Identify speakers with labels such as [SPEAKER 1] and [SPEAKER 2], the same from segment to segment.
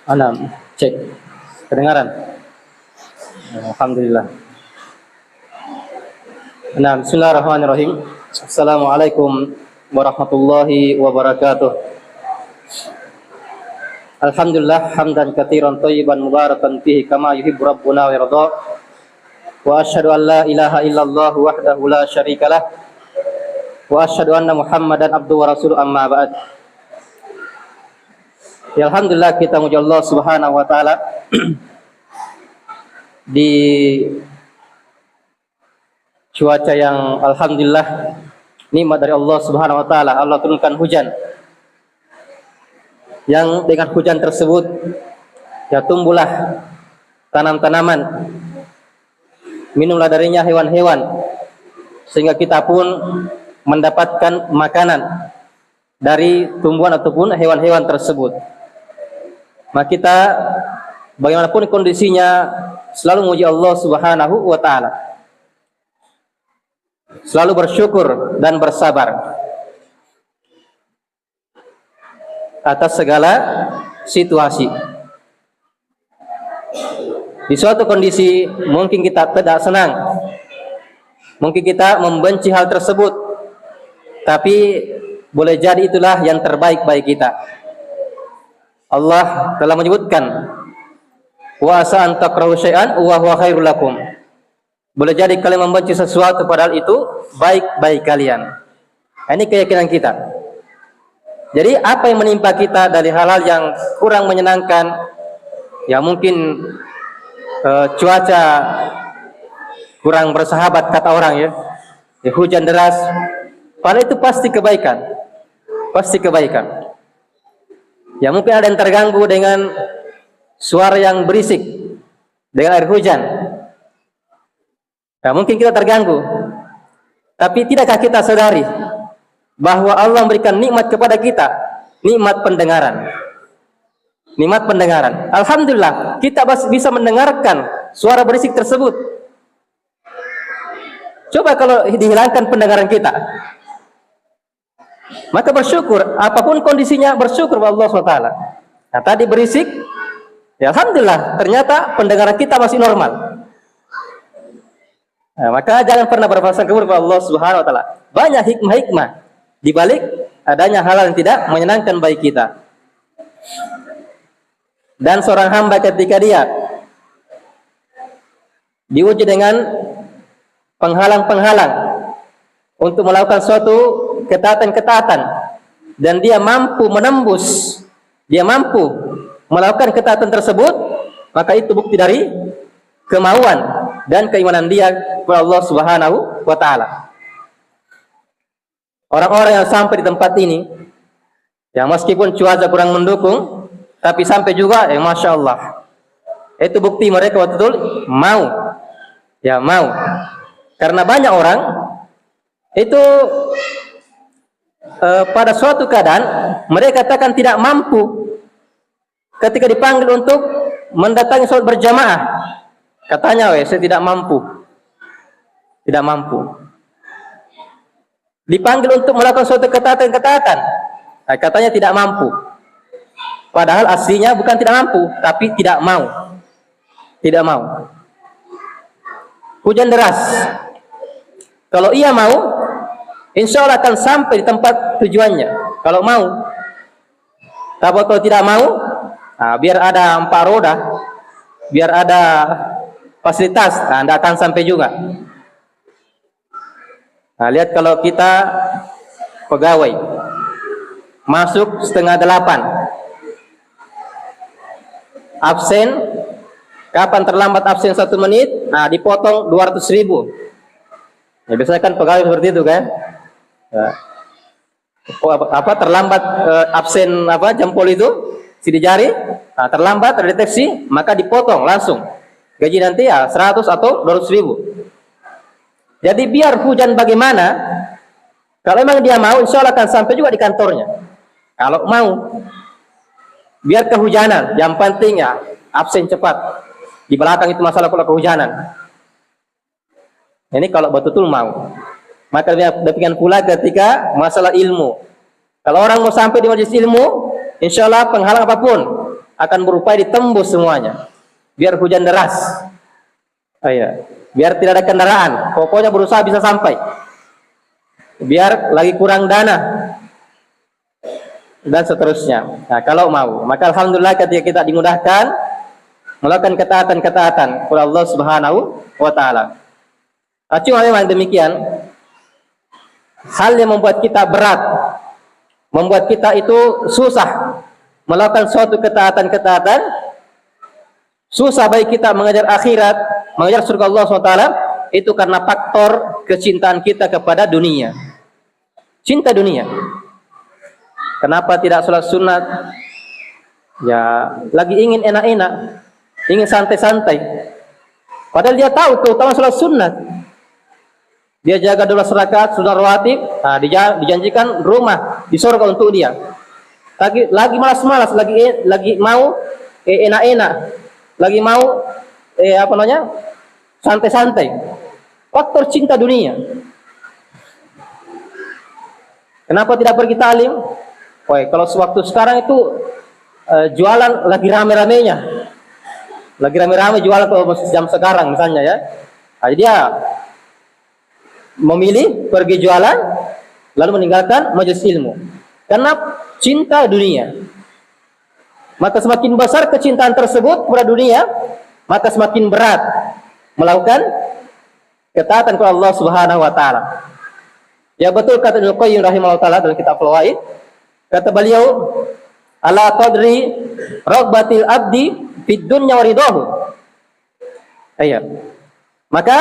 [SPEAKER 1] Enam, cek kedengaran. Alhamdulillah. Nah, bismillahirrahmanirrahim. Assalamualaikum warahmatullahi wabarakatuh. Alhamdulillah hamdan katsiran thayyiban mubarakan fihi kama yuhibbu rabbuna wa yarda. Wa asyhadu an la ilaha illallah wahdahu la syarikalah. Wa asyhadu anna Muhammadan abduhu wa rasuluhu amma ba'd. Ya, alhamdulillah kita muji Allah Subhanahu wa taala di cuaca yang alhamdulillah nikmat dari Allah Subhanahu wa taala. Allah turunkan hujan. Yang dengan hujan tersebut ya tumbuhlah tanam-tanaman. Minumlah darinya hewan-hewan sehingga kita pun mendapatkan makanan dari tumbuhan ataupun hewan-hewan tersebut. Maka kita bagaimanapun kondisinya selalu memuji Allah Subhanahu wa taala. Selalu bersyukur dan bersabar atas segala situasi. Di suatu kondisi mungkin kita tidak senang, mungkin kita membenci hal tersebut, tapi boleh jadi itulah yang terbaik bagi kita. Allah telah menyebutkan, wa asa an takrahu syai'an wa huwa khairul lakum. Boleh jadi kalian membenci sesuatu padahal itu baik bagi kalian. Ini keyakinan kita. Jadi apa yang menimpa kita dari hal-hal yang kurang menyenangkan, ya mungkin cuaca kurang bersahabat kata orang ya, hujan deras, padahal itu pasti kebaikan. Pasti kebaikan. Ya mungkin ada yang terganggu dengan suara yang berisik dengan air hujan. Ya mungkin kita terganggu. Tapi tidakkah kita sadari bahwa Allah memberikan nikmat kepada kita, nikmat pendengaran. Nikmat pendengaran. Alhamdulillah kita bisa mendengarkan suara berisik tersebut. Coba kalau dihilangkan pendengaran kita, maka bersyukur, apapun kondisinya bersyukur kepada Allah SWT. Nah tadi berisik, ya alhamdulillah ternyata pendengaran kita masih normal. Nah, maka jangan pernah berprasangka buruk kepada Allah Subhanahu wa taala. Banyak hikmah-hikmah di balik adanya hal yang tidak menyenangkan bagi kita. Dan seorang hamba ketika dia diuji dengan penghalang-penghalang untuk melakukan suatu ketaatan-ketaatan dan dia mampu menembus, dia mampu melakukan ketaatan tersebut, maka itu bukti dari kemauan dan keimanan dia kepada Allah Subhanahu wa taala. Orang-orang yang sampai di tempat ini, ya meskipun cuaca kurang mendukung, tapi sampai juga, ya masya Allah, itu bukti mereka betul-betul mau, ya mau. Karena banyak orang itu pada suatu keadaan mereka katakan tidak mampu ketika dipanggil untuk mendatangi sholat berjamaah. Katanya, saya tidak mampu. Tidak mampu. Dipanggil untuk melakukan suatu ketaatan-ketaatan. Katanya tidak mampu. Padahal aslinya bukan tidak mampu, tapi tidak mau. Tidak mau. Hujan deras. Kalau ia mau, insya Allah akan sampai di tempat tujuannya. Kalau mau. Tapi kalau tidak mau, biar ada 4 roda, biar ada fasilitas, Anda akan sampai juga. Nah, lihat kalau kita pegawai masuk 7:30, absen, kapan terlambat absen 1 menit, dipotong 200.000. Ya, biasanya kan pegawai seperti itu kan. Ya. Terlambat absen jempol itu sidik jari, terlambat terdeteksi, maka dipotong langsung. Gaji nanti 100 atau 200.000. Jadi biar hujan bagaimana, kalau memang dia mau, insya Allah akan sampai juga di kantornya. Kalau mau, biar kehujanan, yang penting ya absen cepat. Di belakang itu masalah kalau kehujanan. Ini kalau betul-betul mau. Maka demikian pula ketika masalah ilmu. Kalau orang mau sampai di majelis ilmu, insya Allah penghalang apapun akan berupaya ditembus semuanya. Biar hujan deras, biar tidak ada kendaraan, pokoknya berusaha bisa sampai. Biar lagi kurang dana dan seterusnya. Nah, kalau mau, maka alhamdulillah ketika kita dimudahkan melakukan ketaatan-ketaatan kepada Allah Subhanahu wa taala. Cuma memang demikian, hal yang membuat kita berat, membuat kita itu susah melakukan suatu ketaatan-ketaatan, susah bagi kita mengejar akhirat, mengejar surga Allah SWT, itu karena faktor kecintaan kita kepada dunia. Cinta dunia. Kenapa tidak sholat sunat? Ya, lagi ingin enak-enak, ingin santai-santai. Padahal dia tahu keutamaan sholat sunat. Dia jaga 12 rakaat sunat rawatib, nah, dijanjikan rumah di surga untuk dia. Lagi malas-malas, lagi mau enak-enak, lagi mau santai-santai. Faktor cinta dunia. Kenapa tidak pergi talim? Kalau sewaktu sekarang itu jualan lagi rame-ramenya, lagi rame-rame jualan kalau jam sekarang misalnya ya. Nah, dia memilih pergi jualan lalu meninggalkan majelis ilmu karena cinta dunia. Maka semakin besar kecintaan tersebut kepada dunia, maka semakin berat melakukan ketaatan kepada Allah Subhanahu wa taala. Ya betul kata Ibnu Qayyim rahimahullah taala dalam kitab Fawaid, kata beliau, ala qadri ragbatil abdi fid dunya wa ridahu. Maka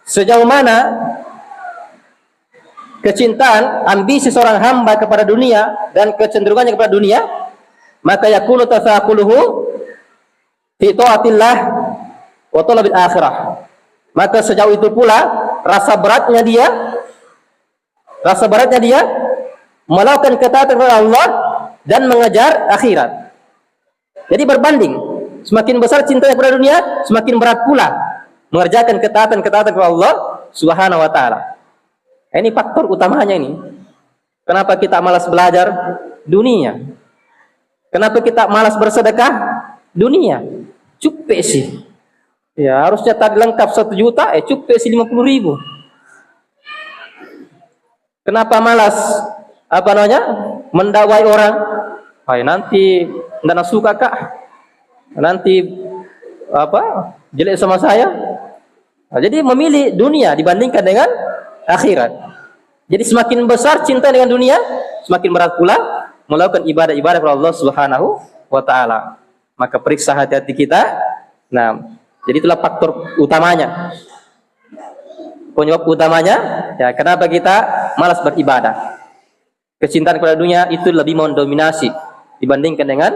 [SPEAKER 1] sejauh mana kecintaan, ambisi seorang hamba kepada dunia dan kecenderungannya kepada dunia, maka yakunu tasaquluhu fi taatillah wa talabil akhirah. Maka sejauh itu pula rasa beratnya dia melakukan ketaatan kepada Allah dan mengejar akhirat. Jadi berbanding, semakin besar cintanya kepada dunia, semakin berat pula mengerjakan ketaatan-ketaatan kepada Allah Subhanahu wa taala. Ini faktor utamanya ini. Kenapa kita malas belajar? Dunia. Kenapa kita malas bersedekah? Dunia. Cukup sih. Ya, harusnya tadi lengkap 1 juta, cukup sih 50.000. Kenapa malas mendakwai orang? Nanti enggak suka kak. Nanti jelek sama saya. Nah, jadi memilih dunia dibandingkan dengan akhirat. Jadi semakin besar cinta dengan dunia, semakin berat pula melakukan ibadah-ibadah kepada Allah Subhanahu wa taala. Maka periksa hati-hati kita. Nah, jadi itulah faktor utamanya. Penyebab utamanya, ya kenapa kita malas beribadah. Kecintaan kepada dunia itu lebih mendominasi dibandingkan dengan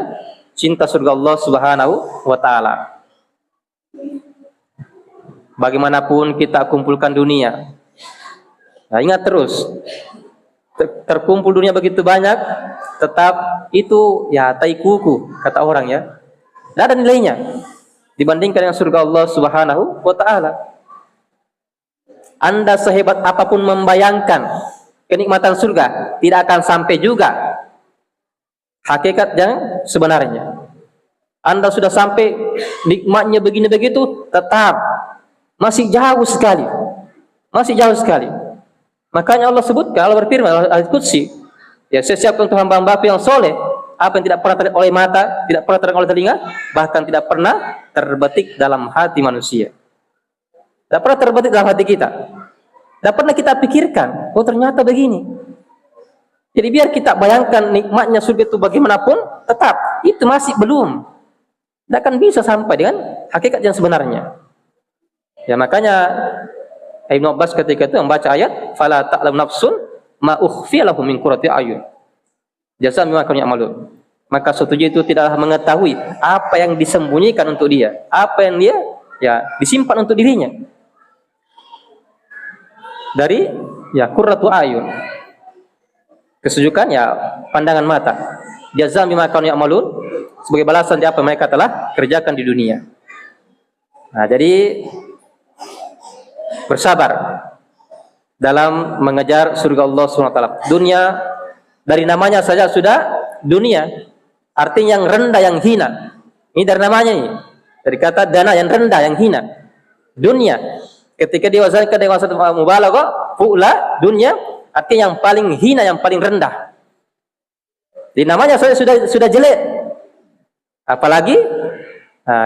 [SPEAKER 1] cinta surga Allah Subhanahu wa taala. Bagaimanapun kita kumpulkan dunia. Nah, ingat terus, terkumpul dunia begitu banyak, tetap itu ya tai kuku kata orang ya. Tidak ada nilainya dibandingkan dengan surga Allah Subhanahu wa taala. Anda sehebat apapun membayangkan kenikmatan surga, tidak akan sampai juga hakikat yang sebenarnya. Anda sudah sampai nikmatnya begini begitu, tetap masih jauh sekali. Masih jauh sekali. Makanya Allah sebutkan, Allah berfirman Al-Qudsi, ya saya siapkan untuk hamba-hamba yang soleh, apa yang tidak pernah terlihat oleh mata, tidak pernah terdengar oleh telinga, bahkan tidak pernah terbetik dalam hati manusia. Tidak pernah terbetik dalam hati kita. Tidak pernah kita pikirkan, oh ternyata begini. Jadi biar kita bayangkan nikmatnya surga itu bagaimanapun, tetap itu masih belum. Tidak akan bisa sampai dengan hakikat yang sebenarnya. Ya makanya Ibnu Abbas ketika itu membaca ayat fala ta'lamu nafsun ma ukhfiya lahum min qurrati ayun jazaa'an bima kanu ya'malun. Maka setuju itu tidaklah mengetahui apa yang disembunyikan untuk dia, apa yang dia ya disimpan untuk dirinya dari ya qurratu ayun, kesejukan ya pandangan mata, jazaa'an bima kanu ya'malun, sebagai balasan dari apa mereka telah kerjakan di dunia. Nah, jadi bersabar dalam mengejar surga Allah SWT. Dunia dari namanya saja sudah dunia. Artinya yang rendah, yang hina. Ini dari namanya ini. Dari kata dana, yang rendah, yang hina. Dunia. Ketika diwasalkan dengan satu mubalaghah, fu'la, dunia, artinya yang paling hina, yang paling rendah. Di namanya sudah jelek. Apalagi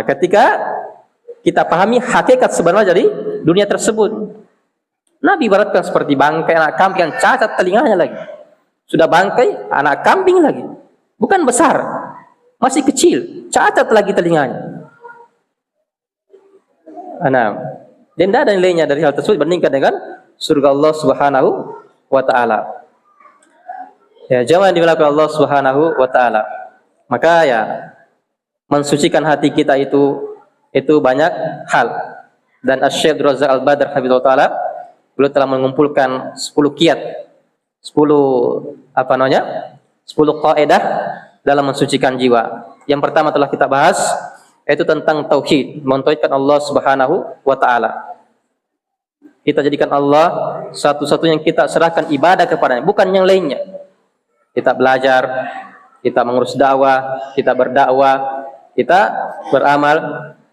[SPEAKER 1] ketika kita pahami hakikat sebenarnya dari dunia tersebut. Nabi ibaratkan seperti bangkai anak kambing yang cacat telinganya lagi. Sudah bangkai anak kambing lagi. Bukan besar, masih kecil, cacat lagi telinganya. Dan tidak ada nilainya dari hal tersebut dibandingkan dengan surga Allah Subhanahu wa taala. Ya, jangan dimulakan Allah Subhanahu wa taala. Maka ya mensucikan hati kita itu banyak hal. Dan Asy-Syaikh Razak Al-Badr hafizahullah taala beliau telah mengumpulkan 10 kiat, 10 kaidah dalam mensucikan jiwa. Yang pertama telah kita bahas, yaitu tentang tauhid, mentauhidkan Allah Subhanahu wa taala. Kita jadikan Allah satu-satunya yang kita serahkan ibadah kepadanya, bukan yang lainnya. Kita belajar, kita mengurus dakwah, kita berdakwah, kita beramal,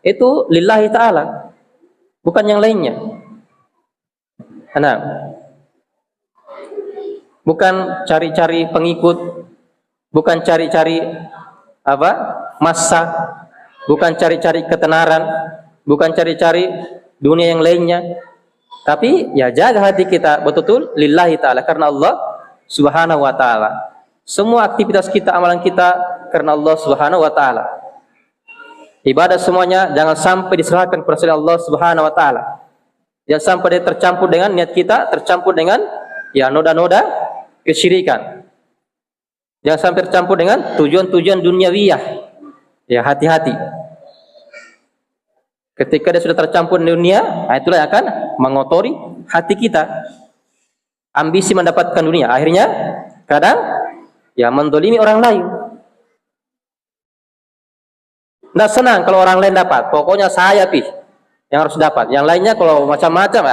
[SPEAKER 1] itu lillahi taala, bukan yang lainnya. Bukan cari-cari pengikut, bukan cari-cari massa, bukan cari-cari ketenaran, bukan cari-cari dunia yang lainnya. Tapi ya jaga hati kita betul-betul lillahi ta'ala, karena Allah Subhanahu wa ta'ala. Semua aktivitas kita, amalan kita karena Allah Subhanahu wa ta'ala. Ibadah semuanya jangan sampai diserahkan kepada Allah Subhanahu wa ta'ala. Jangan sampai dia tercampur dengan niat kita, tercampur dengan ya noda-noda kesyirikan. Jangan sampai tercampur dengan tujuan-tujuan duniawiyah. Ya, hati-hati. Ketika dia sudah tercampur di dunia, itulah yang akan mengotori hati kita. Ambisi mendapatkan dunia, akhirnya kadang ya mendolimi orang lain. Nggak senang kalau orang lain dapat, pokoknya saya yang harus dapat. Yang lainnya kalau macam-macam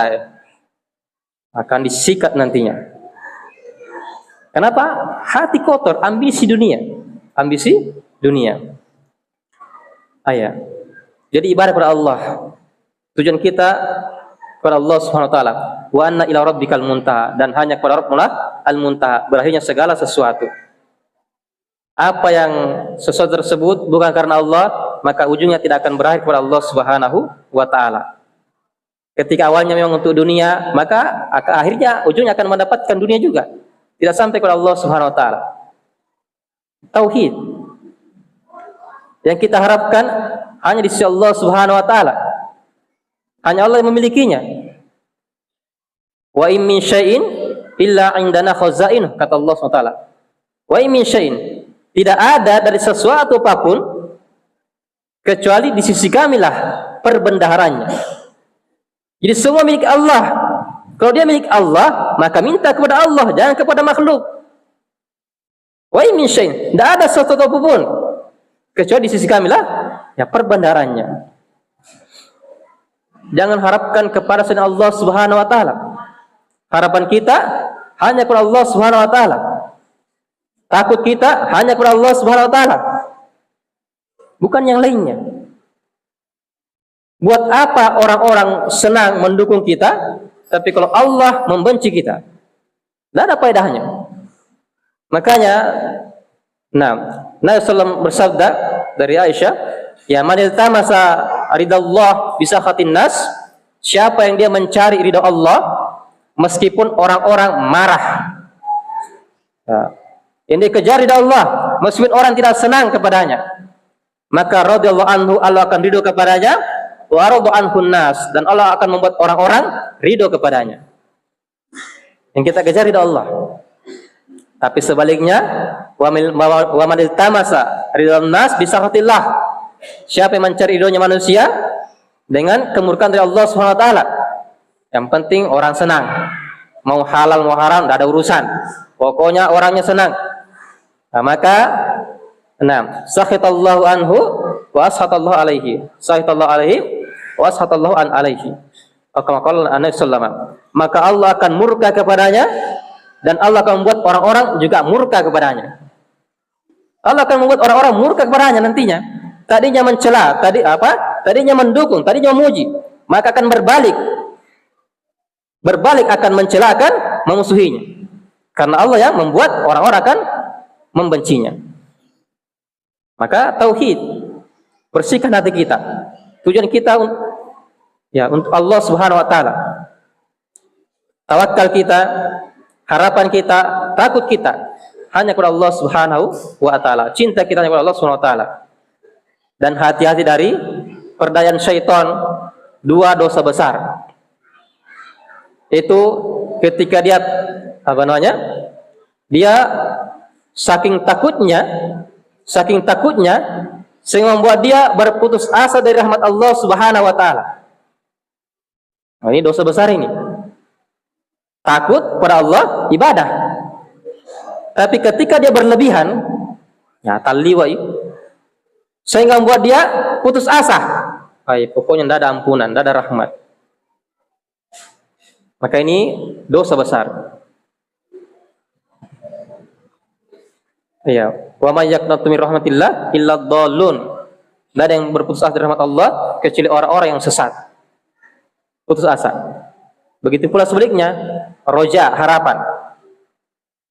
[SPEAKER 1] akan disikat nantinya. Kenapa? Hati kotor, ambisi dunia. Ambisi dunia. Jadi ibadah kepada Allah. Tujuan kita kepada Allah Subhanahu wa taala. Wa anna ila rabbikal muntaha, dan hanya kepada Rabbul al-muntaha berakhirnya segala sesuatu. Apa yang sesuatu tersebut bukan karena Allah, maka ujungnya tidak akan berakhir kepada Allah Subhanahu wa taala. Ketika awalnya memang untuk dunia, maka akhirnya ujungnya akan mendapatkan dunia juga. Tidak sampai kepada Allah Subhanahu wa taala. Tauhid yang kita harapkan hanya di sisi Allah Subhanahu wa taala. Hanya Allah yang memilikinya. Wa in min syai'in illa 'indana khaza'in, kata Allah Subhanahu wa taala. Wa in min syai'in, tidak ada dari sesuatu apapun kecuali di sisi kamilah perbendaharanya. Jadi semua milik Allah. Kalau dia milik Allah, maka minta kepada Allah, jangan kepada makhluk. Wa in min syai'in, tidak ada sesuatu apapun kecuali di sisi kamilah ya perbendaharanya. Jangan harapkan kepada selain Allah Subhanahu wa taala. Harapan kita hanya kepada Allah Subhanahu wa taala. Takut kita hanya kepada Allah Subhanahu wa taala, bukan yang lainnya. Buat apa orang-orang senang mendukung kita, tapi kalau Allah membenci kita, tidak ada faedahnya. Makanya Nabi SAW bersabda dari Aisyah, ya man iltamasa ridallah bisakhatin nas, siapa yang dia mencari ridha Allah meskipun orang-orang marah. Yang dikejar ridha Allah meskipun orang tidak senang kepadanya, maka radhiyallahu anhu, Allah akan ridho kepadanya, wa radu anhu nas, dan Allah akan membuat orang-orang ridho kepadanya. Yang kita kejar ridha Allah. Tapi sebaliknya, wa man iltamasa ridwan nas bisakhatillah, siapa yang mencari ridhonya manusia dengan kemurkaan dari Allah Subhanahu wa taala. Yang penting orang senang, mau halal mau haram tidak ada urusan, pokoknya orangnya senang. Maka sakhitallahu anhu wa ashatallahu alaihi, sakhitallahu alaihi wa ashatallahu an alaihi. Maka Allah akan murka kepadanya, dan Allah akan membuat orang-orang juga murka kepadanya. Allah akan membuat orang-orang murka kepadanya nantinya. Tadinya mencela, tadinya mendukung, tadinya memuji, maka akan berbalik. Berbalik akan mencela, akan memusuhinya. Karena Allah yang membuat orang-orang akan membencinya. Maka tauhid, bersihkan hati kita. Tujuan kita untuk Allah Subhanahu wa taala. Tawakal kita, harapan kita, takut kita hanya kepada Allah Subhanahu wa taala. Cinta kita hanya kepada Allah Subhanahu wa taala. Dan hati-hati dari perdayaan syaitan, dua dosa besar. Itu ketika dia dia saking takutnya sehingga membuat dia berputus asa dari rahmat Allah Subhanahu wa taala. Nah, ini dosa besar ini. Takut pada Allah, ibadah. Tapi ketika dia berlebihan, ya taliwai, sehingga membuat dia putus asa. Pokoknya tidak ada ampunan, tidak ada rahmat. Maka ini dosa besar. Ya, wa may yaqnatu min rahmatillah illa dhallun. Tidak ada yang berputus asa dari rahmat Allah kecuali orang-orang yang sesat. Putus asa. Begitu pula sebaliknya, roja, harapan.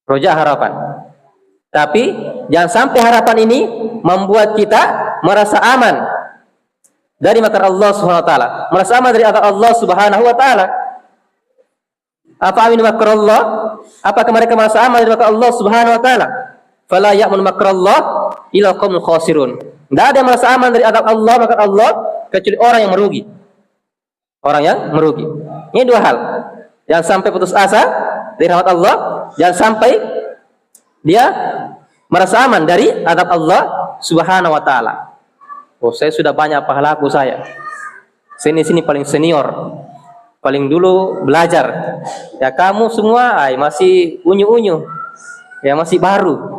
[SPEAKER 1] Roja, harapan. Tapi jangan sampai harapan ini membuat kita merasa aman dari makar Allah Subhanahu wa taala, merasa aman dari azab Allah Subhanahu wa taala. Apa amin makrallah? Apakah mereka merasa aman dari makar Allah Subhanahu wa taala? Fala ya'mun makrallah illa qaumul khasirun. Tidak ada yang merasa aman dari azab Allah, makar Allah, kecuali orang yang merugi. Orang yang merugi. Ini dua hal. Jangan sampai putus asa dari rahmat Allah, jangan sampai dia merasa aman dari azab Allah Subhanahu wa taala. Oh, saya sudah banyak pahalaku saya. Sini paling senior. Paling dulu belajar. Ya kamu semua masih unyu-unyu. Ya masih baru.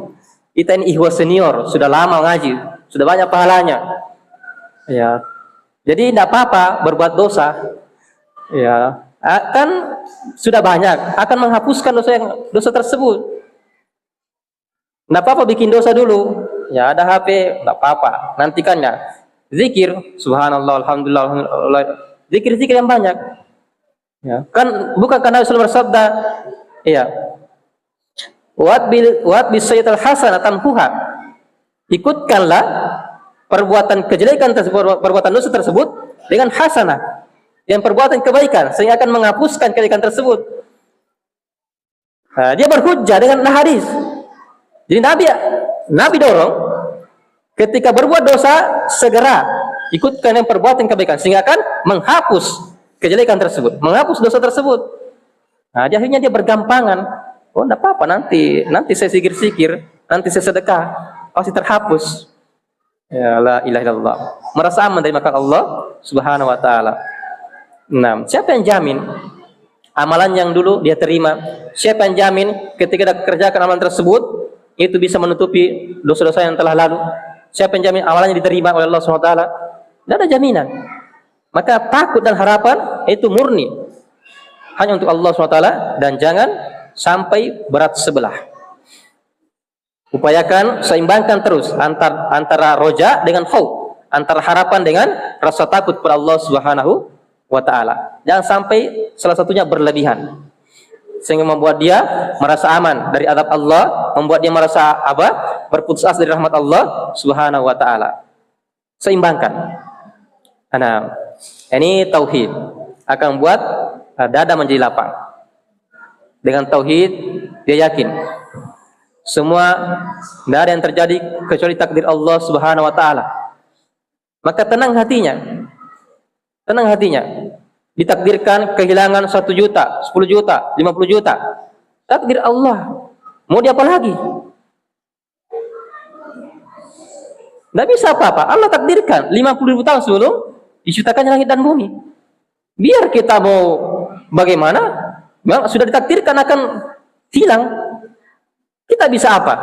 [SPEAKER 1] Kita ini ikhwah senior, sudah lama ngaji, sudah banyak pahalanya. Ya. Jadi tidak apa-apa berbuat dosa. Ya, akan sudah banyak, akan menghapuskan dosa tersebut. Tidak apa-apa bikin dosa dulu. Ya ada HP, tidak apa-apa. Nantikan ya. Zikir, subhanallah, alhamdulillah, alhamdulillah. Zikir-zikir yang banyak. Ya, kan bukan karena Rasul bersabda, iya. Wat bis sayyi'atil hasanah tamhuha. Ikutkanlah perbuatan kejelekan tersebut, perbuatan dosa tersebut dengan hasanah. Yang perbuatan kebaikan sehingga akan menghapuskan kejelekan tersebut. Nah, dia berhujjah dengan hadis. Jadi Nabi dorong ketika berbuat dosa segera ikutkan yang perbuatan kebaikan sehingga akan menghapus kejelekan tersebut, menghapus dosa tersebut. Nah, akhirnya dia bergampangan. Oh, enggak apa-apa, nanti saya sikir-sikir, nanti saya sedekah, pasti terhapus. Ya la ilaha illallah. Merasa aman dari makar Allah Subhanahu wa taala. Nah, siapa yang jamin amalan yang dulu dia terima? Siapa yang jamin ketika dia kerjakan amalan tersebut itu bisa menutupi dosa-dosa yang telah lalu? Siapa yang jamin amalannya diterima oleh Allah Subhanahu wa taala? Tidak ada jaminan. Maka takut dan harapan itu murni hanya untuk Allah Subhanahu wa taala dan jangan sampai berat sebelah. Upayakan seimbangkan terus antara roja dengan khauf, antara harapan dengan rasa takut kepada Allah Subhanahu wa taala. Jangan sampai salah satunya berlebihan sehingga membuat dia merasa aman dari azab Allah, membuat dia merasa berputus asa dari rahmat Allah Subhanahu wa taala. Seimbangkan. Nah, ini tauhid akan membuat dada menjadi lapang. Dengan tauhid dia yakin semua tidak ada yang terjadi kecuali takdir Allah Subhanahu wa taala. Maka tenang hatinya. Tenang hatinya. Ditakdirkan kehilangan 1 juta, 10 juta, 50 juta. Takdir Allah. Mau dia apa lagi? Tidak bisa apa-apa. Allah takdirkan 50.000 tahun sebelum diciptakannya langit dan bumi. Biar kita mau bagaimana, sudah ditakdirkan akan hilang. Kita bisa apa?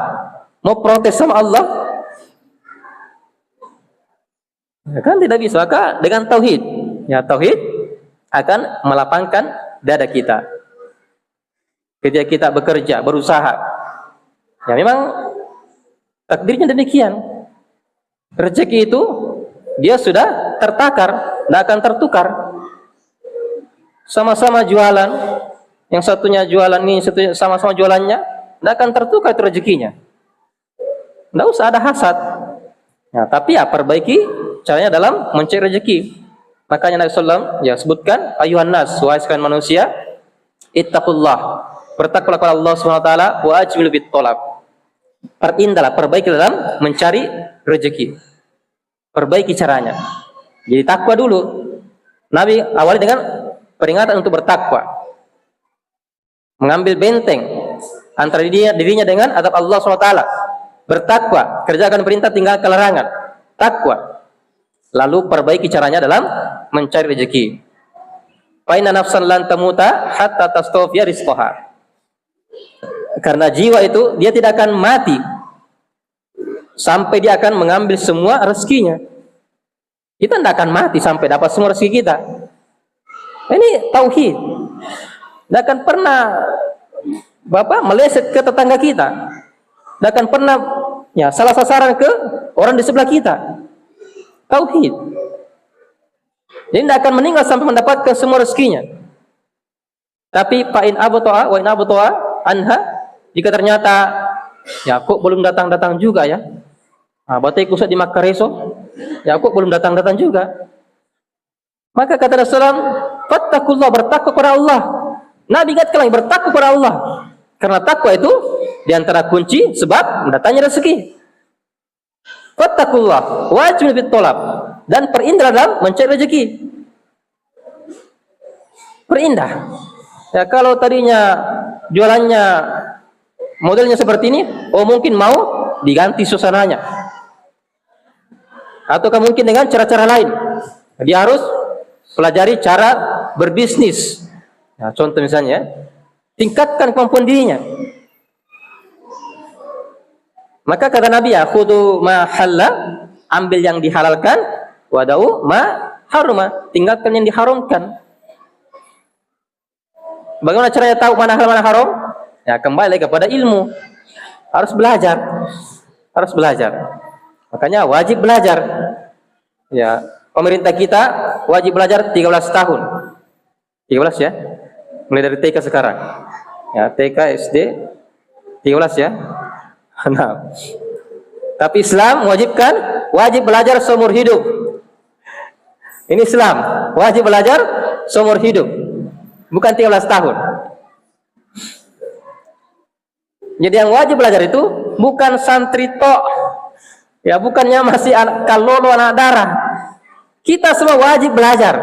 [SPEAKER 1] Mau protes sama Allah? Ya kan tidak bisa. Maka dengan tauhid, ya tauhid akan melapangkan dada kita. Ketika kita bekerja, berusaha, ya memang Takdirnya demikian. Rezeki itu dia sudah tertakar, tidak akan tertukar. Sama-sama jualan, yang satunya jualan ini, satunya sama-sama jualannya, tidak akan tertukar itu rezekinya. Tidak usah ada hasad. Nah, tapi ya perbaiki caranya dalam mencari rezeki. Makanya Nabi SAW ya sebutkan, ayuhan nas, wahai sekalian manusia, ittaqullah, bertakwalah kepada Allah SWT, wa ajmilu bit thalab. Perindahlah, perbaiki dalam mencari rezeki. Perbaiki caranya. Jadi takwa dulu. Nabi awali dengan peringatan untuk bertakwa. Mengambil benteng antara dirinya dengan adab Allah SWT. Bertakwa, kerjakan perintah, tinggalkan larangan. Takwa. Lalu perbaiki caranya dalam mencari rezeki. Fa inna nafsan lan tamuta hatta tastawfiya rizqaha. Karena jiwa itu dia tidak akan mati sampai dia akan mengambil semua rezekinya. Kita tidak akan mati sampai dapat semua rezeki kita. Ini tauhid. Tidak akan pernah meleset ke tetangga kita. Tidak akan pernah ya salah sasaran ke orang di sebelah kita. Tauhid. Jadi tidak akan meninggal sampai mendapatkan semua rezekinya. Tapi fa in abta'a wa in abta'a anha, jika ternyata ya kok belum datang juga ya. Nah, batai kusat di Makareso, ya kok belum datang juga. Maka kata Rasulullah, fattakullah, bertakwa kepada Allah. Nabi ingatkan lagi, bertakwa kepada Allah. Karena takwa itu di antara kunci sebab mendatangnya rezeki. Fattakullah, wajib bit thalab, dan perindah dalam mencari rezeki. Perindah. Ya kalau tadinya jualannya modelnya seperti ini, oh mungkin mau diganti suasananya. Ataukah mungkin dengan cara-cara lain. Dia harus pelajari cara berbisnis. Nah, contoh misalnya, tingkatkan kemampuan dirinya. Maka kata Nabi, ya khudu ma halla, ambil yang dihalalkan, wada'u ma haruma, tinggalkan yang diharamkan. Bagaimana caranya tahu mana halal mana haram? Ya kembali kepada ilmu. Harus belajar. Harus belajar. Makanya wajib belajar. Ya, pemerintah kita wajib belajar 13 tahun. 13 ya. Mulai dari TK sekarang. Ya, TK, SD 13 ya. Nah. Tapi Islam wajib belajar seumur hidup. Ini Islam, wajib belajar seumur hidup. Bukan 13 tahun. Jadi yang wajib belajar itu bukan santri tok. Ya, bukannya masih kalolo anak darah. Kita semua wajib belajar.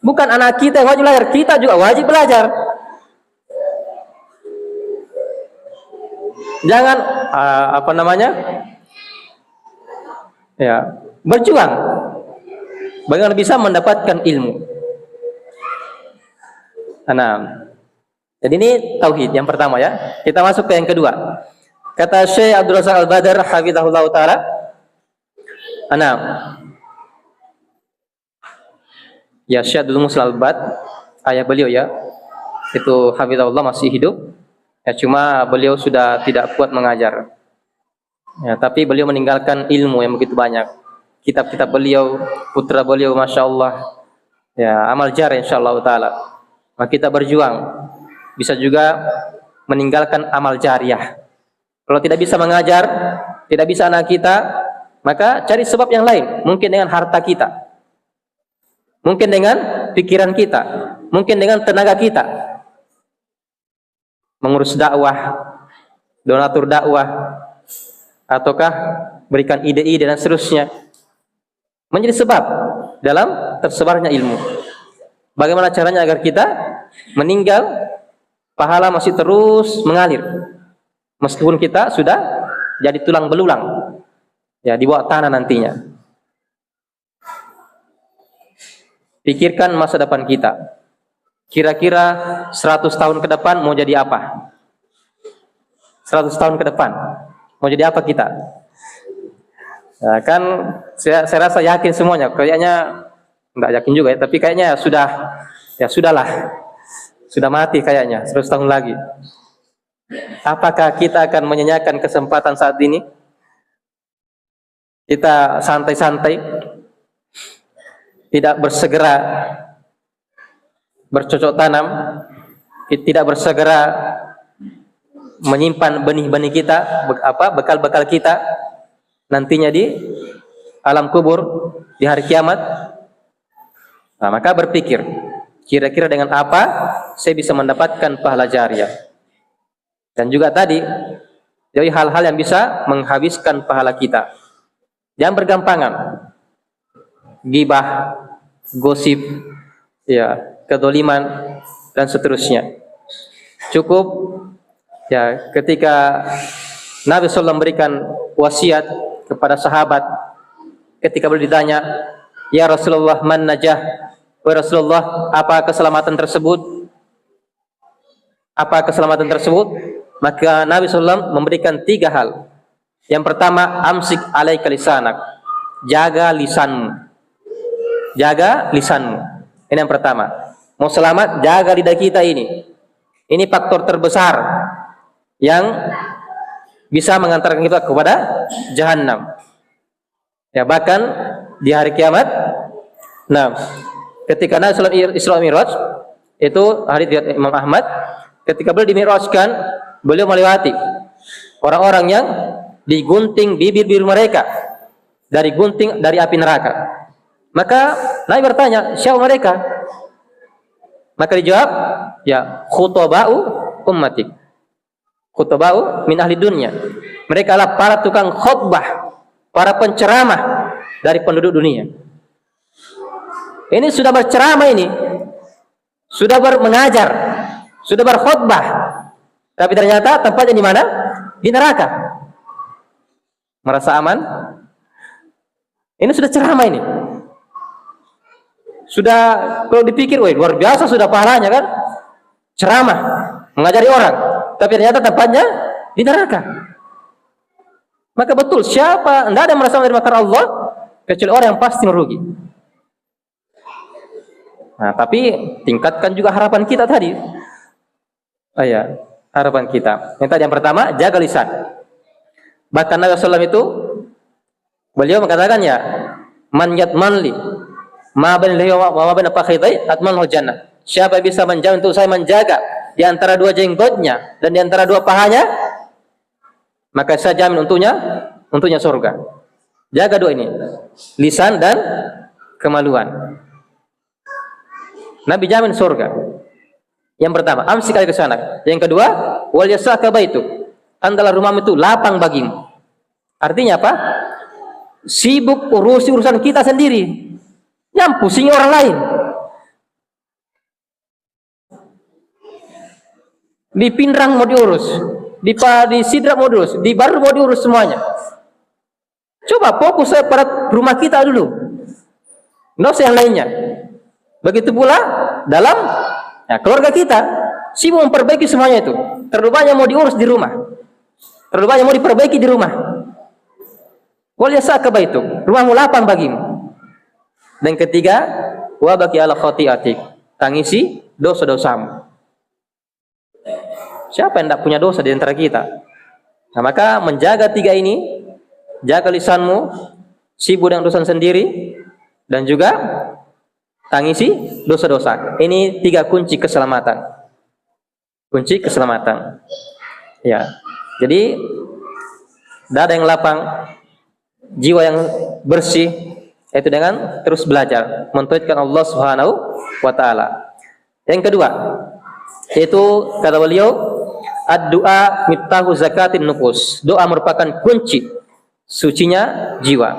[SPEAKER 1] Bukan anak kita yang wajib belajar, kita juga wajib belajar. Jangan ya, berjuang. Bagaimana bisa mendapatkan ilmu. Nah, jadi ini tauhid yang pertama ya. Kita masuk ke yang kedua. Kata Syekh Abdul Razak Al-Badr hafizahullah taala, ya Syekh Abdul Musa Al-Badr, ayah beliau ya, itu hafizahullah masih hidup. Ya cuma beliau sudah tidak kuat mengajar. Ya, tapi beliau meninggalkan ilmu yang begitu banyak. Kitab-kitab beliau, putra beliau Masya Allah, ya amal jarih insyaallah taala. Maka kita berjuang, bisa juga meninggalkan amal jariah. Kalau tidak bisa mengajar, tidak bisa anak kita, maka cari sebab yang lain. Mungkin dengan harta kita, mungkin dengan pikiran kita, mungkin dengan tenaga kita. Mengurus dakwah, donatur dakwah, ataukah berikan ide-ide dan seterusnya. Menjadi sebab dalam tersebarnya ilmu. Bagaimana caranya agar kita meninggal, pahala masih terus mengalir. Meskipun kita sudah jadi tulang belulang, ya di bawah tanah nantinya. Pikirkan masa depan kita. Kira-kira 100 tahun ke depan mau jadi apa? 100 tahun ke depan mau jadi apa kita? Nah, kan saya rasa yakin semuanya. Kayaknya enggak yakin juga ya, tapi kayaknya sudahlah. Sudah mati kayaknya 100 tahun lagi. Apakah kita akan menyanyiakan kesempatan saat ini? Kita santai-santai, tidak bersegera bercocok tanam, tidak bersegera menyimpan benih-benih kita, bekal-bekal kita nantinya di alam kubur, di hari kiamat. Nah, maka berpikir, kira-kira dengan apa saya bisa mendapatkan pahala jariah? Dan juga tadi, dari hal-hal yang bisa menghabiskan pahala kita. Jangan bergampangan. Gibah, gosip, ya, kedoliman, dan seterusnya. Cukup ya ketika Nabi SAW memberikan wasiat kepada sahabat ketika beliau ditanya, "Ya Rasulullah, man najah?" Wahai Rasulullah, apa keselamatan tersebut? Apa keselamatan tersebut? Maka Nabi SAW memberikan 3 hal. Yang pertama, amsik alaika lisanak. Jaga lisanmu. Jaga lisanmu. Ini yang pertama. Mau selamat, jaga lidah kita ini. Ini faktor terbesar yang bisa mengantarkan kita kepada jahanam. Ya, bahkan di hari kiamat, nah, ketika Nabi SAW Isra Mi'raj, itu hadits riwayat Imam Ahmad, ketika beliau dimi'rajkan, beliau melewati orang-orang yang digunting bibir-bibir mereka dari gunting dari api neraka. Maka Nabi bertanya, siapa mereka? Maka dijawab, ya, khutaba'u ummatik. Khutaba'u min ahli dunya. Mereka adalah para tukang khutbah, para penceramah dari penduduk dunia. Ini sudah berceramah ini, sudah mengajar, sudah berkhutbah, tapi ternyata tempatnya di mana? Di neraka. Merasa aman? Ini sudah ceramah ini. Sudah kalau dipikir, wah luar biasa sudah pahalanya kan? Ceramah, mengajari orang, tapi ternyata tempatnya di neraka. Maka betul, siapa? Tidak ada yang merasa menerima karena Allah kecuali orang yang pasti merugi. Nah, tapi tingkatkan juga harapan kita tadi. Ya, harapan kita. Yang tadi yang pertama, jaga lisan. Bahkan Nabi SAW itu beliau mengatakan, ya, man yatmanli ma baina lihi wa ma baina fakhidai atmanul jannah. Siapa bisa menjaga untuk saya menjaga di antara 2 jenggotnya dan di antara 2 pahanya, maka saya jamin untuknya surga. Jaga 2 ini, lisan dan kemaluan. Nabi jamin surga. Yang pertama, amsik alaika lisanak. Yang kedua, wal yasaka baitu. Andalah rumahmu itu lapang bagimu. Artinya apa? Sibuk urusi urusan kita sendiri. Jangan pusing orang lain. Di Pindrang mau diurus, di Sidrap mau diurus, di Baru mau diurus semuanya. Coba fokus pada rumah kita dulu. Nggak usah yang lainnya. Begitu pula dalam keluarga kita, sibuk memperbaiki semuanya itu. Terlalu banyak mau diurus di rumah, terlalu banyak mau diperbaiki di rumah. Wal yasaka baitu, rumahmu lapang bagimu. Dan ketiga, wa baqi ala khati'atik, tangisi dosa-dosamu. Siapa yang tidak punya dosa di antara kita? Nah, maka menjaga 3 ini, jaga lisanmu, sibuk dengan dosa sendiri, dan juga tangisi dosa-dosa. Ini 3 kunci keselamatan. Kunci keselamatan. Ya. Jadi dada yang lapang, jiwa yang bersih, itu dengan terus belajar mentauhidkan Allah Subhanahu wa taala. Yang kedua, yaitu kata beliau, ad-du'a miftahu zakatin nufus. Doa merupakan kunci sucinya jiwa.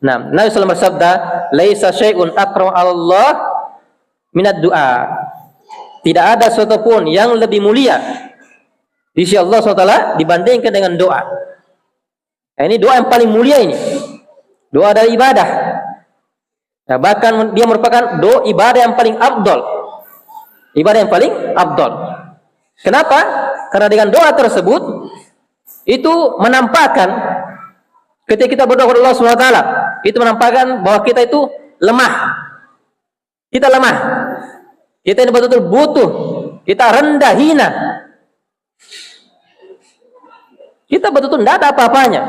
[SPEAKER 1] Nah, Nabi SAW bersabda, laisa syai'un aqra Allah minad du'a. Tidak ada sesuatu pun yang lebih mulia di sisi Allah SWT dibandingkan dengan doa. Nah, ini doa yang paling mulia ini. Doa dari ibadah. Nah, bahkan dia merupakan doa ibadah yang paling afdal. Ibadah yang paling afdal. Kenapa? Karena dengan doa tersebut itu menampakkan ketika kita berdoa kepada Allah SWT, itu menampakkan bahwa kita itu lemah. Kita lemah. Kita ini betul-betul butuh. Kita rendah, hina. Kita betul-betul tidak ada apa-apanya.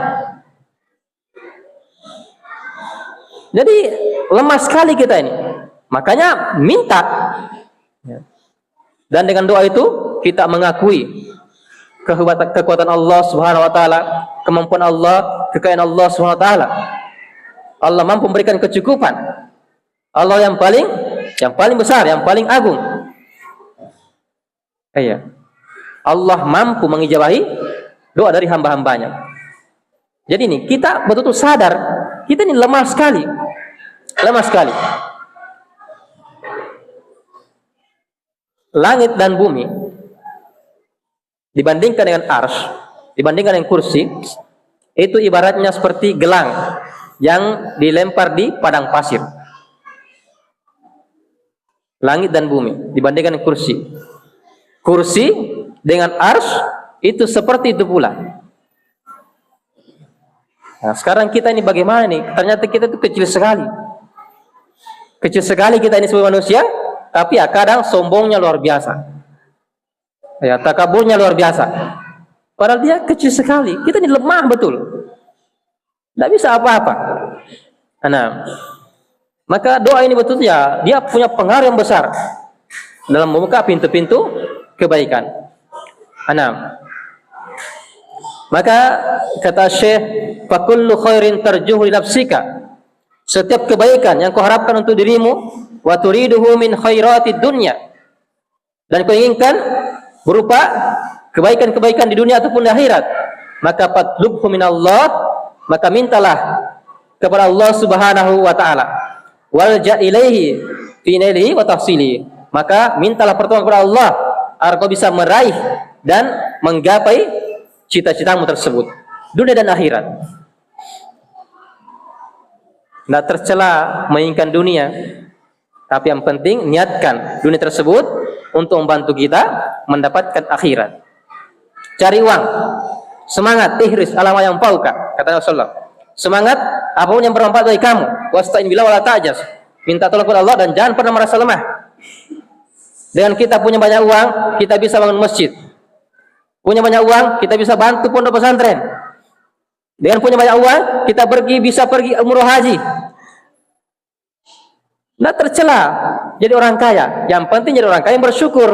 [SPEAKER 1] Jadi lemah sekali kita ini. Makanya minta. Dan dengan doa itu kita mengakui kekuatan Allah Subhanahu wa taala, kemampuan Allah, kekayaan Allah Subhanahu wa taala. Allah mampu memberikan kecukupan. Allah yang paling besar, yang paling agung. Iya. Allah mampu mengijabahi doa dari hamba-hambanya. Jadi ini kita betul-betul sadar kita ini lemah sekali. Lemah sekali. Langit dan bumi dibandingkan dengan arsy, dibandingkan dengan kursi, itu ibaratnya seperti gelang yang dilempar di padang pasir. Langit dan bumi dibandingkan dengan kursi. Kursi dengan arsy itu seperti itu pula. Nah, sekarang kita ini bagaimana nih? Ternyata kita itu kecil sekali. Kecil sekali kita ini sebagai manusia, tapi ya kadang sombongnya luar biasa. Ya, takaburnya luar biasa. Padahal dia kecil sekali. Kita ini lemah betul. Tidak bisa apa-apa. Nah, maka doa ini betul ya, dia punya pengaruh yang besar dalam membuka pintu-pintu kebaikan. Nah, maka kata Syekh, fakullu khairin tarjuhu li nafsika. Setiap kebaikan yang kau harapkan untuk dirimu, wa turiduhu min khairatid dunya, dan kau inginkan berupa kebaikan-kebaikan di dunia ataupun di akhirat, maka fatlubhu minallah, maka mintalah kepada Allah Subhanahu wa taala. Walja ilaihi fi nailihi wa tahsilihi, maka mintalah pertolongan kepada Allah agar kau bisa meraih dan menggapai cita-citamu tersebut, dunia dan akhirat. Tidak tercela menginginkan dunia, tapi yang penting niatkan dunia tersebut untuk membantu kita mendapatkan akhirat. Cari uang, semangat, ihris alama yang fauka, kata Rasulullah. Semangat apapun yang bermanfaat bagi kamu. Wasta'in billah wala ta'jaz. Minta tolong kepada Allah dan jangan pernah merasa lemah. Dengan kita punya banyak uang, kita bisa bangun masjid. Punya banyak uang, kita bisa bantu pondok pesantren. Dengan punya banyak uang, kita bisa pergi umroh haji. Tidak tercela jadi orang kaya. Yang penting jadi orang kaya yang bersyukur.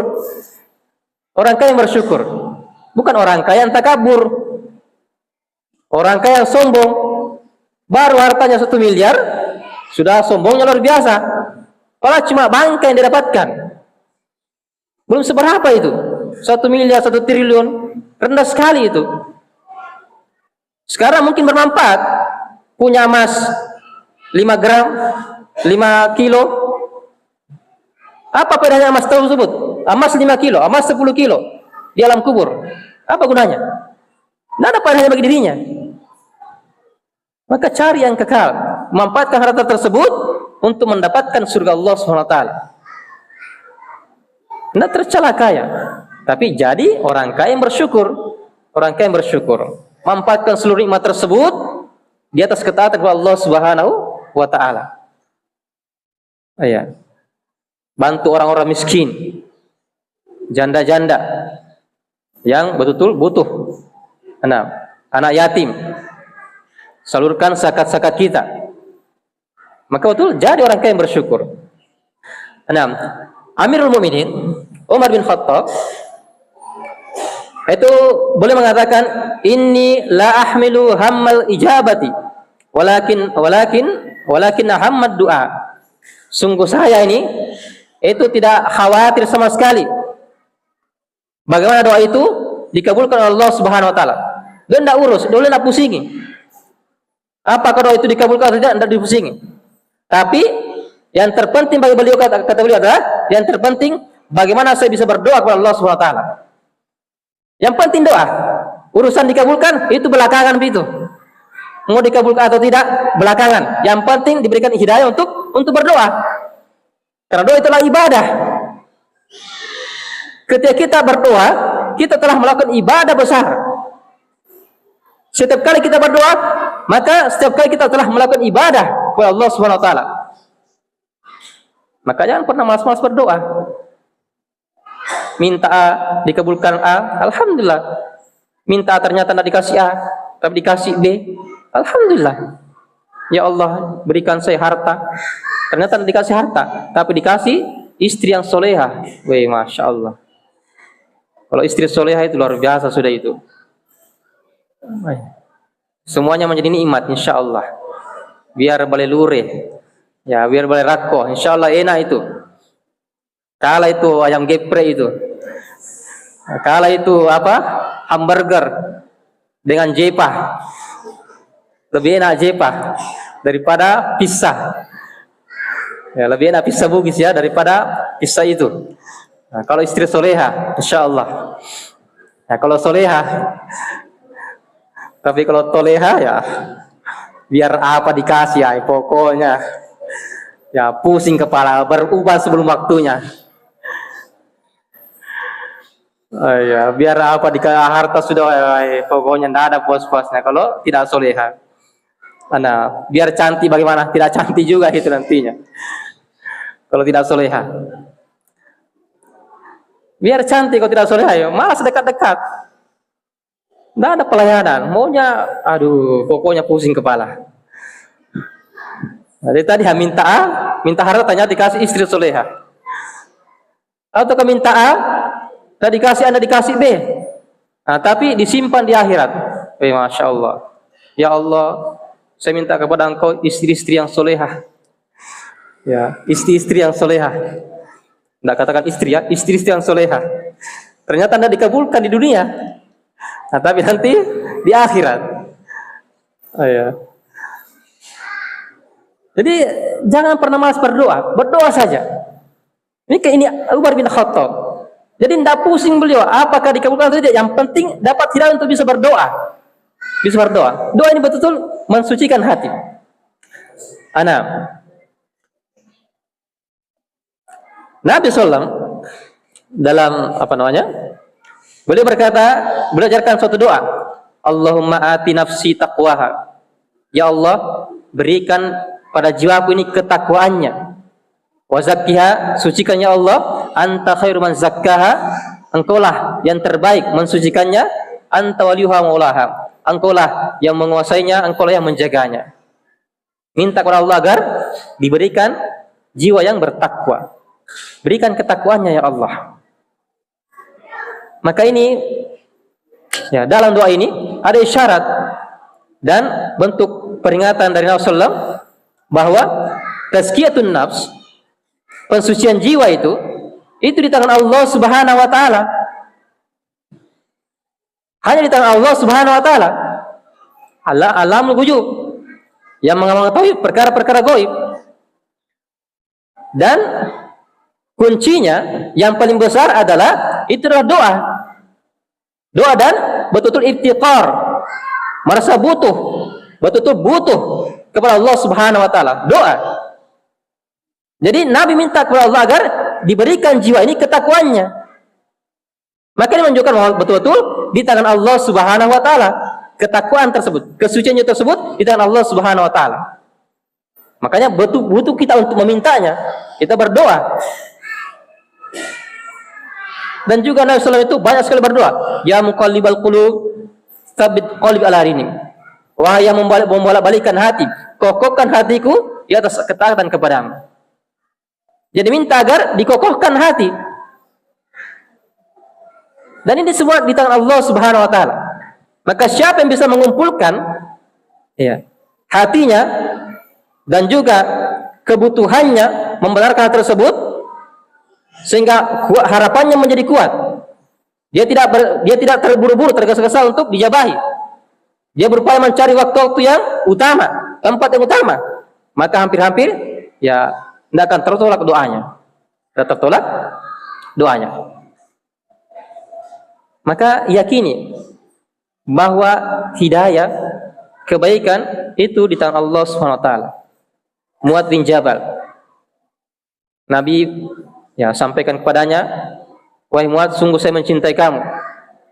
[SPEAKER 1] Orang kaya yang bersyukur, bukan orang kaya yang takabur. Orang kaya yang sombong, baru hartanya 1 miliar, sudah sombongnya luar biasa. Padahal cuma bangkai yang didapatkan. Belum seberapa itu. 1 miliar, 1 triliun, rendah sekali itu. Sekarang mungkin bermanfaat. Punya emas 5 gram, 5 kilo. Apa bedanya emas tersebut? Emas 5 kilo, emas 10 kilo di alam kubur. Apa gunanya? Tidak ada padanya bagi dirinya. Maka cari yang kekal, memanfaatkan harta tersebut untuk mendapatkan surga Allah SWT. Tidak tercela kaya, tapi jadi orang kaya yang bersyukur. Orang kaya yang bersyukur, manfaatkan seluruh nikmat tersebut di atas ketaatan kepada Allah Subhanahu wa taala. Ya. Bantu orang-orang miskin, janda-janda yang betul-betul butuh. Anak yatim, salurkan zakat-zakat kita. Maka betul jadi orang kaya yang bersyukur. Amirul Mukminin Umar bin Khattab itu boleh mengatakan, inni la ahmilu hammal ijabati walakin hammad du'a. Sungguh saya ini itu tidak khawatir sama sekali bagaimana doa itu dikabulkan oleh Allah Subhanahu wa taala. Dia tidak urus, dia tidak pusingi apakah doa itu dikabulkan atau tidak dipusingi. Tapi yang terpenting bagi beliau, kata beliau adalah, yang terpenting bagaimana saya bisa berdoa kepada Allah Subhanahu wa taala. Yang penting doa. Urusan dikabulkan itu belakangan begitu. Mau dikabulkan atau tidak belakangan. Yang penting diberikan hidayah untuk berdoa. Karena doa itulah ibadah. Ketika kita berdoa, kita telah melakukan ibadah besar. Setiap kali kita berdoa, maka setiap kali kita telah melakukan ibadah kepada Allah Subhanahu wa taala. Maka jangan pernah malas-malas berdoa. Minta A, dikabulkan A, alhamdulillah. Minta ternyata tidak dikasih A, tapi dikasih B. Alhamdulillah. Ya Allah, berikan saya harta. Ternyata tidak dikasih harta, tapi dikasih istri yang soleha. Wih, Masya Allah. Kalau istri soleha itu luar biasa sudah itu. Semuanya menjadi nikmat, insya Allah. Biar boleh lureh, ya biar boleh rako, insya Allah enak itu. Kala itu ayam geprek itu, kala itu apa? Hamburger dengan jepah, lebih enak jepah daripada pizza. Ya, lebih enak pizza Bugis ya daripada pizza itu. Nah, kalau istri soleha, insya Allah. Ya, kalau soleha, tapi kalau toleha ya biar apa dikasih ya, pokoknya ya pusing kepala, berubah sebelum waktunya. Ya, biar apa dikasih harta sudah, pokoknya tidak ada puas-puasnya kalau tidak soleha. Nah, biar cantik bagaimana? Tidak cantik juga itu nantinya. Kalau tidak soleha. Biar cantik kalau tidak soleha, ya malas dekat-dekat. Tidak ada pelayanan. Maunya, aduh, pokoknya pusing kepala. Jadi tadi minta A, minta harta tanya dikasih istri soleha. Atau ke minta A, tadi dikasih Anda dikasih B. Nah, tapi disimpan di akhirat. Masya Allah. Ya Allah, saya minta kepada Engkau istri-istri yang soleha. Ya, istri-istri yang soleha. Tidak katakan istri ya, istri-istri yang soleha. Ternyata Anda dikabulkan di dunia. Nah, tapi nanti di akhirat. Ya. Jadi jangan pernah malas berdoa, berdoa saja. Ini kayak ini Umar bin Khattab. Jadi tidak pusing beliau, apakah dikabulkan atau tidak. Yang penting dapat hidayah untuk bisa berdoa. Bisa berdoa. Doa ini betul-betul mensucikan hati. Nabi SAW dalam beliau berkata, beliau ajarkan suatu doa. Allahumma ati nafsi taqwaha. Ya Allah, berikan pada jiwaku ini ketakwaannya. Wa zakkiha, sucikan ya Allah. Anta khairu man zakkaha. Engkaulah yang terbaik mensucikannya. Anta waliyuha maulaha. Engkaulah yang menguasainya, engkaulah yang menjaganya. Minta kepada Allah agar diberikan jiwa yang bertakwa. Berikan ketakwaannya ya Allah. Maka ini ya, dalam doa ini ada isyarat dan bentuk peringatan dari Rasulullah SAW bahwa tazkiyatun nafs, pensucian jiwa itu di tangan Allah Subhanahu wa taala. Hanya di tangan Allah Subhanahu wa taala. Allah alamul ghuyub, yang mengetahui perkara-perkara gaib. Dan kuncinya yang paling besar adalah itu adalah doa. Doa dan betul-betul iftiqar, merasa butuh, betul-betul butuh kepada Allah Subhanahu wa taala. Doa. Jadi Nabi minta kepada Allah agar diberikan jiwa ini ketakwaannya. Maka ini menunjukkan bahwa betul-betul di tangan Allah Subhanahu wa taala ketakwaan tersebut, kesuciannya tersebut di tangan Allah Subhanahu wa taala. Makanya butuh kita untuk memintanya. Kita berdoa. Dan juga Nabi SAW itu banyak sekali berdoa. Ya muqallibal qulub, tsabbit qalbi ala dinik. Wahai yang membolak-balikkan hati, kokohkan hatiku di atas ketaatan kepadamu. Jadi minta agar dikokohkan hati. Dan ini semua di tangan Allah Subhanahu wa taala. Maka siapa yang bisa mengumpulkan hatinya dan juga kebutuhannya membenarkan hal tersebut sehingga harapannya menjadi kuat. Dia tidak terburu-buru, tergesa-gesa untuk dijabahi. Dia berupaya mencari waktu-waktu yang utama, tempat yang utama. Maka hampir-hampir tidak akan tertolak doanya. Tidak tertolak doanya. Maka yakini bahwa hidayah, kebaikan itu di tangan Allah Subhanahu wa taala. Mu'adz bin Jabal, Nabi sampaikan kepadanya, wahai Mu'adz, sungguh saya mencintai kamu.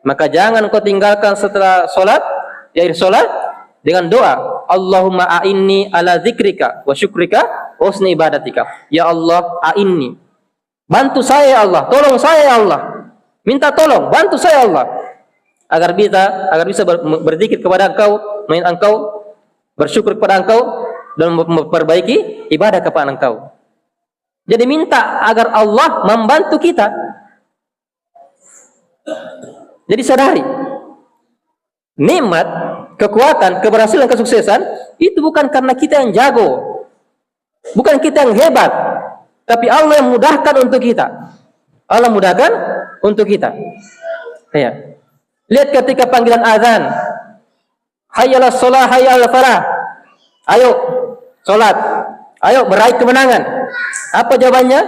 [SPEAKER 1] Maka jangan kau tinggalkan setelah solat, di akhir solat, dengan doa, Allahumma a'inni ala zikrika wa syukrika wa husni ibadatika. Ya Allah, a'inni, bantu saya ya Allah, tolong saya ya Allah. Minta tolong, bantu saya ya Allah. agar bisa berzikir kepada Engkau, mengingat Engkau, bersyukur kepada Engkau, dan memperbaiki ibadah kepada Engkau. Jadi minta agar Allah membantu kita. Jadi sadari, nikmat, kekuatan, keberhasilan, kesuksesan itu bukan karena kita yang jago, bukan kita yang hebat, tapi Allah yang mudahkan untuk kita. Allah mudahkan untuk kita. Ya. Lihat ketika panggilan azan, hayya 'alas shalah, hayya 'alal falah. Ayo salat, ayo meraih kemenangan. Apa jawabannya?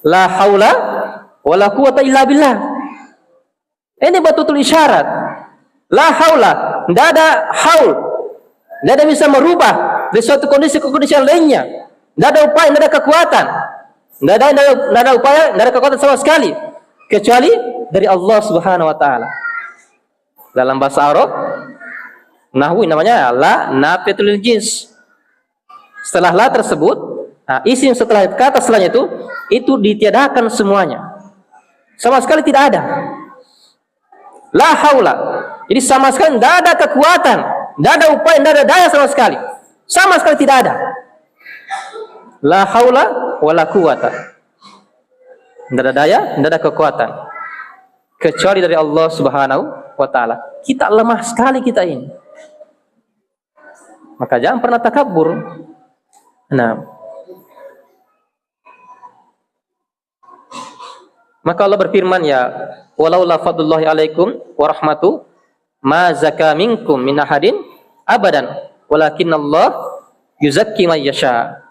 [SPEAKER 1] La haula wala quwata illa billah. Ini betul-betul isyarat. La haula, tidak ada haul, tidak ada bisa merubah dari suatu kondisi ke kondisi yang lainnya. Tidak ada upaya, tidak ada kekuatan, tidak ada upaya, tidak ada kekuatan sama sekali kecuali dari Allah Subhanahu wa taala. Dalam bahasa Arab nahwu namanya la nafiyatul jins. Setelah la tersebut, isim setelah kata setelahnya itu ditiadakan semuanya. Sama sekali tidak ada. La haula. Jadi sama sekali tidak ada kekuatan, tidak ada upaya, tidak ada daya sama sekali. Sama sekali tidak ada. La haula wala quwata. Tidak ada daya, tidak ada kekuatan kecuali dari Allah Subhanahu wa taala. Kita lemah sekali kita ini. Maka jangan pernah takabur. Nah, maka Allah berfirman, ya walaula fadlullahi alaikum wa rahmatu ma zaka minkum min ahadin abadan walakinallah yuzakki may yasha.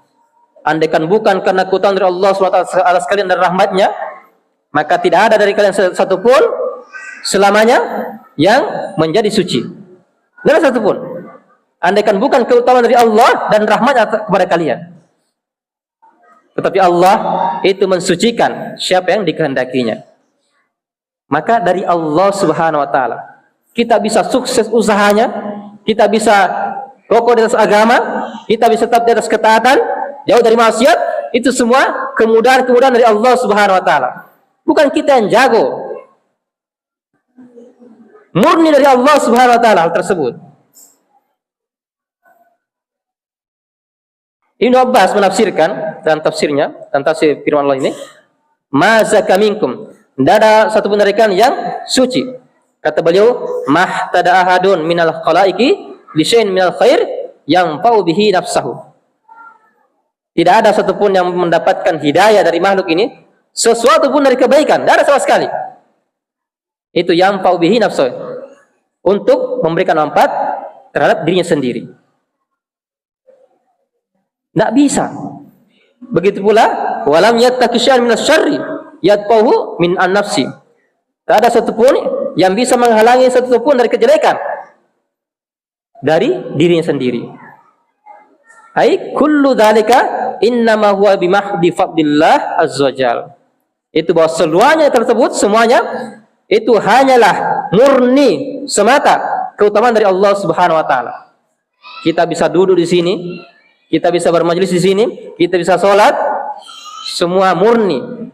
[SPEAKER 1] Andaikan bukan karena keutamaan dari Allah SWT atas kalian dan rahmatnya, maka tidak ada dari kalian satu pun selamanya yang menjadi suci. Tidak ada satu pun. Andaikan bukan keutamaan dari Allah dan rahmatnya kepada kalian. Tetapi Allah itu mensucikan siapa yang dikehendakinya. Maka dari Allah Subhanahu wa taala kita bisa sukses usahanya, kita bisa kokoh di atas agama, kita bisa tetap di atas ketaatan, jauh dari maksiat. Itu semua kemudahan-kemudahan dari Allah Subhanahu wa taala. Bukan kita yang jago. Murni dari Allah Subhanahu wa taala hal tersebut. Ibnu Abbas menafsirkan dalam tafsirnya, dalam tafsir firman Allah ini, ma zaka minkum, tidak ada satu pun dari kalian yang suci. Kata beliau, mahtada ahadun minal khalaiqi li syai'in minal khair yang fa'u bihi nafsahu. Tidak ada satu pun yang mendapatkan hidayah dari makhluk ini, sesuatu pun dari kebaikan, tidak ada sama sekali. Itu yang fa'u bihi nafsahu, untuk memberikan manfaat terhadap dirinya sendiri. Tidak bisa. Begitu pula, walam yattaqi syai'an minas syarri yadfahu min an-nafsi. Tidak ada satupun yang bisa menghalangi satupun dari kejelekan dari dirinya sendiri. Ai kullu dzalika innama huwa bimahdi fadlillah azza wajal. Itu bahwa semuanya itu hanyalah murni semata keutamaan dari Allah Subhanahu wa taala. Kita bisa duduk di sini, kita bisa bermajelis di sini, kita bisa sholat, semua murni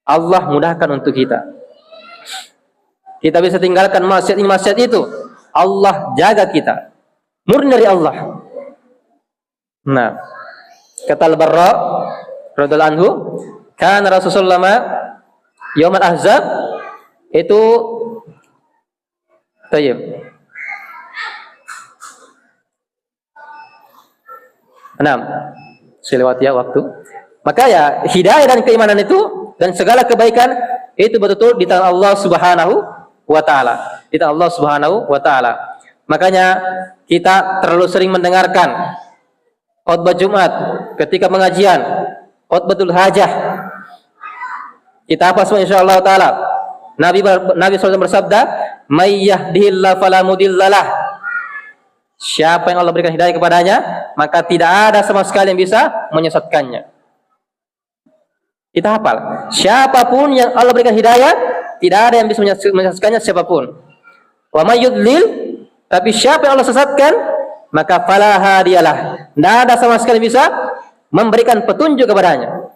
[SPEAKER 1] Allah mudahkan untuk kita. Kita bisa tinggalkan maksiat ini, maksiat itu, Allah jaga kita, murni dari Allah. Nah, kata Al-Barra radhiyallahu anhu, kana Rasulullah Yaumul Ahzab itu tayyib. 6. Saya lewat ya waktu. Maka ya hidayah dan keimanan itu dan segala kebaikan itu betul-betul di tangan Allah Subhanahu wa taala. Di tangan Allah Subhanahu wa taala. Makanya kita terlalu sering mendengarkan khutbah Jumat ketika pengajian, khutbatul hajah. Kita apa semua insyaallah taala. Nabi SAW bersabda, "May yahdihillahu fala mudhillalah." Siapa yang Allah berikan hidayah kepadanya, maka tidak ada sama sekali yang bisa menyesatkannya. Kita hafal, siapapun yang Allah berikan hidayah, tidak ada yang bisa menyesatkannya siapapun. Wa may yudlil, tapi siapa yang Allah sesatkan, maka fala hadiyalah. Tidak ada sama sekali bisa memberikan petunjuk kepadanya.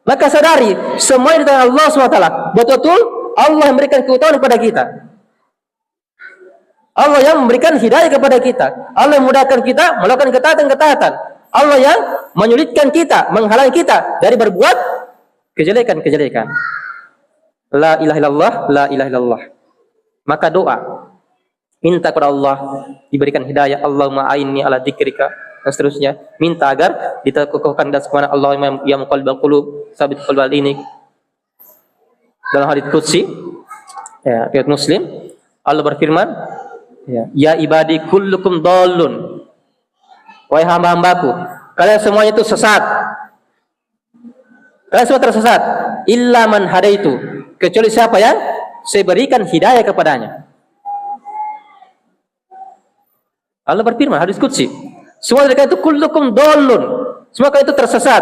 [SPEAKER 1] Maka sadari, semua di tangan Allah SWT. Betul-betul Allah yang memberikan keutamaan kepada kita. Allah yang memberikan hidayah kepada kita. Allah yang memudahkan kita melakukan ketaatan-ketaatan. Allah yang menyulitkan kita, menghalangi kita dari berbuat kejelekan-kejelekan. La ilaha illallah, la ilaha illallah. Maka doa, minta kepada Allah diberikan hidayah. Allahumma a'inni ala dzikrika, dan seterusnya. Minta agar diteguhkan dan subhana Allahumma ya muqallibal qulub, sabit qalbal ini. Dalam hadits qudsi, ya, riwayat Muslim, Allah berfirman, ya ibadi kullukum dallun. Wahai hamba-hambaku, kalian semuanya itu sesat. Kalian semua tersesat. Illa man hadaitu, kecuali siapa yang saya berikan hidayah kepadanya. Allah berfirman hadis qudsi, semua mereka itu kullukum dallun. Semua kalian itu tersesat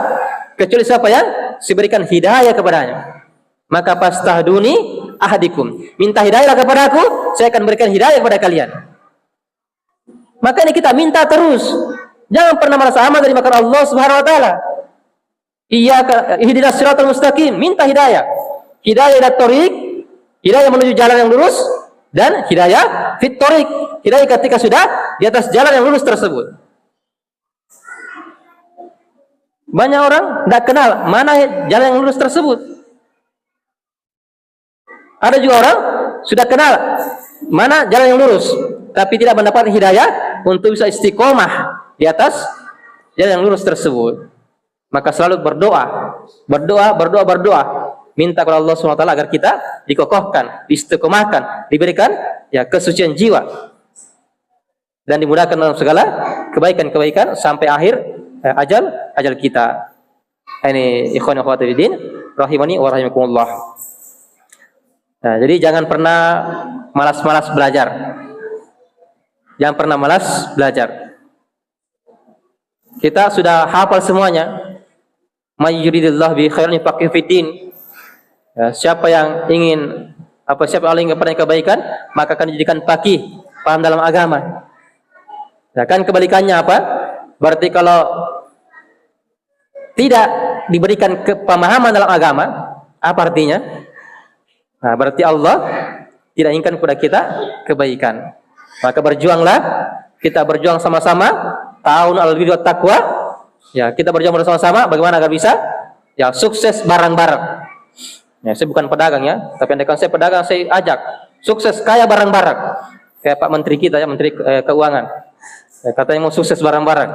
[SPEAKER 1] kecuali siapa yang saya berikan hidayah kepadanya. Maka pastahduni ahadikum, minta hidayah kepada aku, saya akan berikan hidayah kepada kalian. Maka ini kita minta terus. Jangan pernah merasa aman dari makar Allah Subhanahu wa taala. Iyyaka ihdinas siratal mustaqim, minta hidayah. Hidayah ila thoriq, hidayah menuju jalan yang lurus, dan hidayah fit thoriq, hidayah ketika sudah di atas jalan yang lurus tersebut. Banyak orang tidak kenal mana jalan yang lurus tersebut. Ada juga orang sudah kenal mana jalan yang lurus, tapi tidak mendapat hidayah untuk bisa istiqomah di atas jalan yang lurus tersebut. Maka selalu berdoa, minta kepada Allah SWT agar kita dikokohkan, istiqomahkan, diberikan ya kesucian jiwa, dan dimudahkan dalam segala kebaikan-kebaikan sampai akhir ajal kita. Ini ikhwan akhwat fillah rahimani wa rahimakumullah. Nah, jadi jangan pernah malas-malas belajar. Jangan pernah malas belajar. Kita sudah hafal semuanya. May yuridillahu bi khairin yufaqihu fid din. Ya, siapa yang ingin siapa yang ingin kebaikan, maka akan dijadikan faqih, paham dalam agama. Ya, kan kebalikannya apa? Berarti kalau tidak diberikan pemahaman dalam agama, apa artinya? Nah, berarti Allah tidak inginkan kepada kita kebaikan. Maka berjuanglah, kita berjuang sama-sama, ta'awunu 'alal birri wat taqwa. Ya, kita berjuang bersama-sama bagaimana agar bisa ya sukses bareng-bareng. Ya, saya bukan pedagang ya, tapi andaikan saya pedagang, saya ajak sukses kaya bareng-bareng. Kayak Pak Menteri kita ya, Menteri Keuangan. Ya, katanya mau sukses bareng-bareng.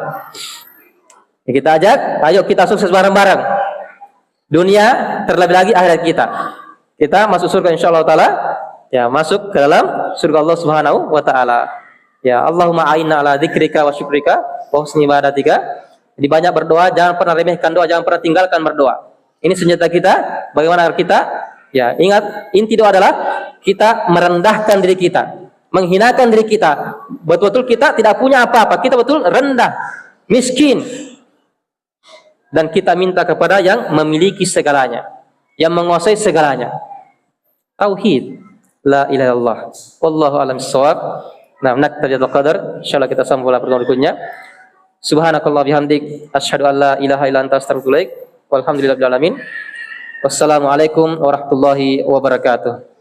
[SPEAKER 1] Ya, kita ajak, ayo kita sukses bareng-bareng. Dunia, terlebih lagi akhirat kita. Kita masuk surga insyaallah taala, ya masuk ke dalam surga Allah Subhanahu wa taala. Ya Allahumma a'inna ala dzikrika wa syukrika wa husni ibadatika. Jadi banyak berdoa, jangan pernah remehkan doa, jangan pernah tinggalkan berdoa. Ini senjata kita, bagaimana kita ya ingat inti doa adalah kita merendahkan diri kita, menghinakan diri kita. Betul-betul kita tidak punya apa-apa, kita betul rendah, miskin. Dan kita minta kepada yang memiliki segalanya, yang menguasai segalanya. Tauhid, la ilaha illallah. Wallahu a'lam bissawab. Nah, naktafi hadzal qadar. Insyaallah kita sambung pertemuan berikutnya. Subhanakallah bihamdik, asyhadu an la ilaha illa anta astaghfiruka wa atubu ilaik. Walhamdulillahirabbil alamin. Wassalamualaikum warahmatullahi wabarakatuh.